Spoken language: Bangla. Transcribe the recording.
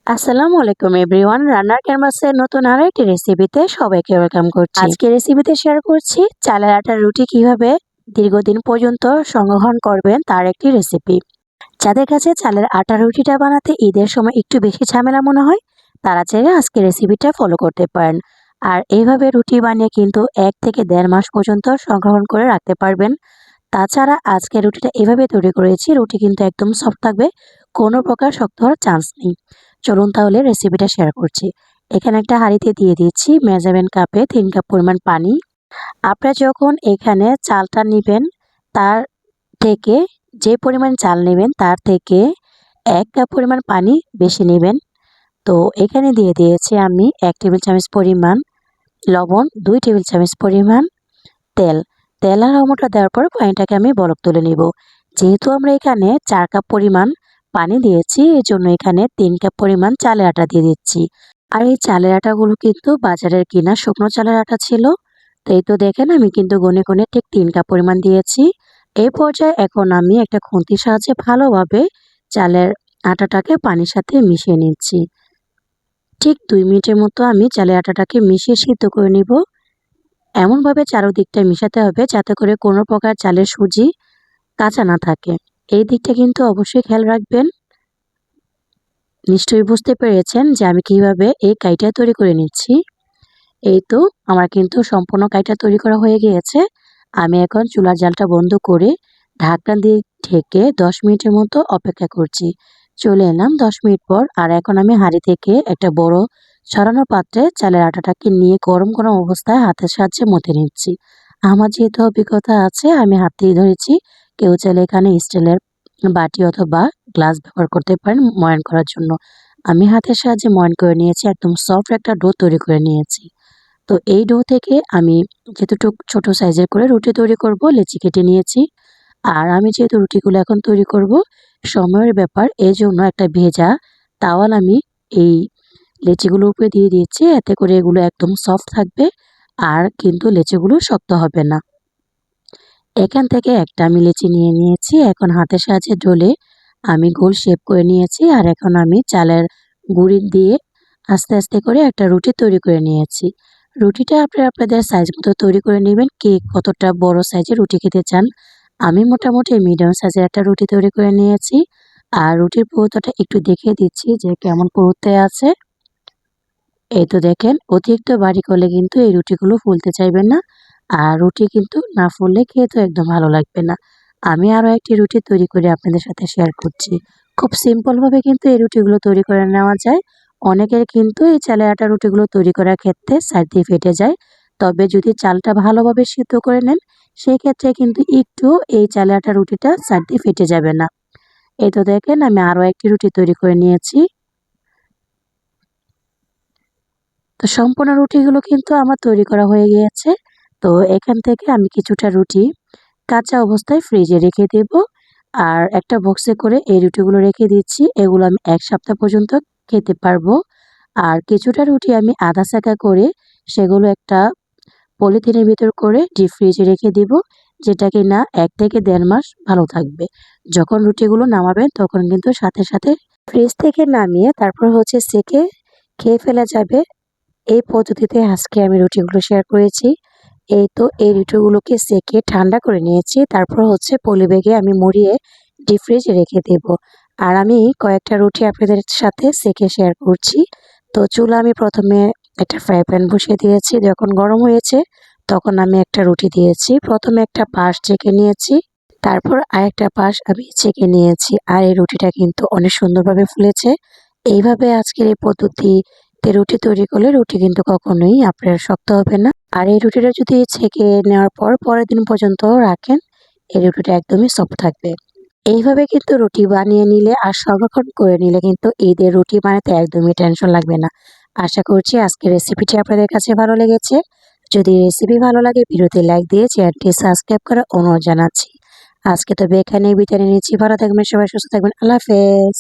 আসসালামু আলাইকুম এভরিওয়ান। রান্নার ক্যানভাসের নতুন আরো একটি রেসিপিতে সবাইকে ওয়েলকাম করছি। আজকে রেসিপিতে শেয়ার করছি চালের আটার রুটি কিভাবে দীর্ঘদিন পর্যন্ত সংরক্ষণ করবেন তার একটি রেসিপি। যাদের কাছে চালের আটার রুটিটা বানাতে ঈদের সময় একটু বেশি ঝামেলা মনে হয়, তারা চাইলে আজকে রেসিপিটা ফলো করতে পারেন। আর এইভাবে রুটি বানিয়ে কিন্তু 1 থেকে 1.5 মাস পর্যন্ত সংরক্ষণ করে রাখতে পারবেন। তাছাড়া আজকে রুটিটা এভাবে তৈরি করেছি, রুটি কিন্তু একদম সফট থাকবে, কোনো প্রকার শক্ত হওয়ার চান্স নেই। চলুন তাহলে রেসিপিটা শেয়ার করছি। এখানে একটা হাঁড়িতে দিয়ে দিচ্ছি মেজারমেন্ট কাপে 3 কাপ পরিমাণ পানি। আপনারা যখন এখানে চালটা নেবেন, তার থেকে যে পরিমাণ চাল নেবেন তার থেকে 1 কাপ পরিমাণ পানি বেশি নেবেন। তো এখানে দিয়ে দিয়েছি আমি 1 টেবিল চামচ পরিমাণ লবণ, 2 টেবিল চামচ পরিমাণ তেল। তেল আর লবণটা দেওয়ার পর পানিটাকে আমি বলক তুলে নিব। যেহেতু আমরা এখানে 4 কাপ পরিমাণ পানি দিয়েছি, এই জন্য এখানে 3 কাপ পরিমাণ চালের আটা দিয়ে দিচ্ছি। আর এই চালের আটাগুলো কিন্তু বাজারের কিনা শুকনো চালের আটা ছিল। তো এই তো দেখেন আমি কিন্তু গুনে গুনে ঠিক 3 কাপ পরিমাণ দিয়েছি। এই পর্যায়ে এখন আমি একটা খুন্তির সাহায্যে ভালোভাবে চালের আটাটাকে পানির সাথে মিশিয়ে নিচ্ছি। ঠিক 2 মিনিটের মতো আমি চালের আটাটাকে মিশিয়ে সিদ্ধ করে নিব। এমনভাবে চারদিকটা মিশাতে হবে যাতে করে কোনো প্রকার চালের সুজি কাঁচা না থাকে। এই দিকটা কিন্তু অবশ্যই খেয়াল রাখবেন। নিশ্চয়ই বুঝতে পেরেছেন যে আমি কিভাবে এই কাইটা তৈরি করে নিচ্ছি। এই তো আমার কিন্তু সম্পূর্ণ কাইটা তৈরি করা হয়ে গিয়েছে। আমি এখন চুলার জালটা বন্ধ করে ঢাকনা দিয়ে ঢেকে 10 মিনিটের মতো অপেক্ষা করছি। চলে এলাম 10 মিনিট পর। আর এখন আমি হাঁড়ি থেকে একটা বড় ছড়ানো পাত্রে চালের আটাটাকে নিয়ে গরম গরম অবস্থায় হাতের সাহায্যে মথে নিচ্ছি। আমার যেহেতু অভিজ্ঞতা আছে আমি হাত দিয়ে ধরেছি। কেউ চাইলে এখানে স্টিলের বাটি অথবা গ্লাস ব্যবহার করতে পারেন ময়ান করার জন্য। আমি হাতের সাহায্যে ময়ান করে নিয়েছি, একদম সফট একটা ডো তৈরি করে নিয়েছি। তো এই ডো থেকে আমি যেতটুকু ছোট সাইজের করে রুটি তৈরি করব, লেচি কেটে নিয়েছি। আর আমি যেহেতু রুটিগুলো এখন তৈরি করব, সময়ের ব্যাপার, এই জন্য একটা ভেজা তাওয়াল আমি এই লেচিগুলোর উপরে দিয়ে দিয়েছি। এতে করে এগুলো একদম সফট থাকবে আর কিন্তু লেচিগুলো শক্ত হবে না। এখান থেকে একটা আমি লেচি নিয়ে নিয়েছি। এখন হাতের সাহায্যে ডলে আমি গোল শেপ করে নিয়েছি। আর এখন আমি চালের গুঁড়ি দিয়ে আস্তে আস্তে করে একটা রুটি তৈরি করে নিয়েছি। রুটিটা আপনারা আপনাদের সাইজ মতো তৈরি করে নেবেন, কে কতটা বড় সাইজের রুটি খেতে চান। আমি মোটামুটি মিডিয়াম সাইজের একটা রুটি তৈরি করে নিয়েছি। আর রুটির পুরুত্বটা একটু দেখিয়ে দিচ্ছি যে কেমন পুরুত্বে আছে। এই তো দেখেন, অতিরিক্ত বাড়ি করলে কিন্তু এই রুটিগুলো ফুলতে চাইবে না। আর রুটি কিন্তু না ফুললে খেতে একদম ভালো লাগবে না। আমি আরও একটি রুটি তৈরি করে আপনাদের সাথে শেয়ার করছি। খুব সিম্পলভাবে কিন্তু এই রুটিগুলো তৈরি করে নেওয়া যায়। অনেকের কিন্তু এই চালের আটা রুটিগুলো তৈরি করার ক্ষেত্রে সাইড দিয়ে ফেটে যায়। তবে যদি চালটা ভালোভাবে সিদ্ধ করে নেন, সেই ক্ষেত্রে কিন্তু একটু এই চালের আটা রুটিটা সাইড দিয়ে ফেটে যাবে না। এই তো দেখেন আমি আরও একটি রুটি তৈরি করে নিয়েছি। তো সম্পূর্ণ রুটিগুলো কিন্তু আমার তৈরি করা হয়ে গিয়েছে। তো এখান থেকে আমি কিছুটা রুটি কাঁচা অবস্থায় ফ্রিজে রেখে দেব। আর একটা বক্সে করে এই রুটিগুলো রেখে দিচ্ছি। এগুলো আমি 1 সপ্তাহ পর্যন্ত খেতে পারবো। আর কিছুটা রুটি আমি আধা সেঁকা করে সেগুলো একটা পলিথিনের ভিতর করে ডিপ ফ্রিজে রেখে দিব, যেটা কিনা 1 থেকে 1.5 মাস ভালো থাকবে। যখন রুটিগুলো নামাবেন তখন কিন্তু সাথে সাথে ফ্রিজ থেকে নামিয়ে তারপর হচ্ছে সেঁকে খেয়ে ফেলা যাবে। এই পদ্ধতিতে আজকে আমি রুটিগুলো শেয়ার করেছি। এই তো এই রুটিগুলোকে সেঁকে ঠান্ডা করে নিয়েছি। তারপর হচ্ছে পলিব্যাগে আমি মুড়িয়ে ডিপ ফ্রিজে রেখে দেব। আর আমি কয়েকটা রুটি আপনাদের সাথে সেঁকে শেয়ার করছি। তো চুলা আমি প্রথমে একটা ফ্রাই প্যান বসিয়ে দিয়েছি। যখন গরম হয়েছে তখন আমি একটা রুটি দিয়েছি। প্রথমে একটা পাশ ছেঁকে নিয়েছি, তারপর আরেকটা পাশ আমি ছেঁকে নিয়েছি। আর এই রুটিটা কিন্তু অনেক সুন্দরভাবে ফুলেছে। এইভাবে আজকের এই পদ্ধতিতে রুটি তৈরি করলে রুটি কিন্তু কখনোই আপনার শক্ত হবে না। আর এই রুটিটা যদি ছেঁকে নেওয়ার পর পরের দিন পর্যন্ত রাখেন, এই রুটিটা একদমই সফট থাকবে। এইভাবে কিন্তু রুটি বানিয়ে নিলে আর সংরক্ষণ করে নিলে কিন্তু ঈদের রুটি বানাতে একদমই টেনশন লাগবে না। আশা করছি আজকের রেসিপিটি আপনাদের কাছে ভালো লেগেছে। যদি রেসিপি ভালো লাগে ভিডিওতে লাইক দিয়ে চ্যানেলটি সাবস্ক্রাইব করার অনুরোধ জানাচ্ছি। আজকে তবে এখানেই বিদায় নিচ্ছি। ভালো থাকবেন সবাই, সুস্থ থাকবেন। আল্লাহ হাফেজ।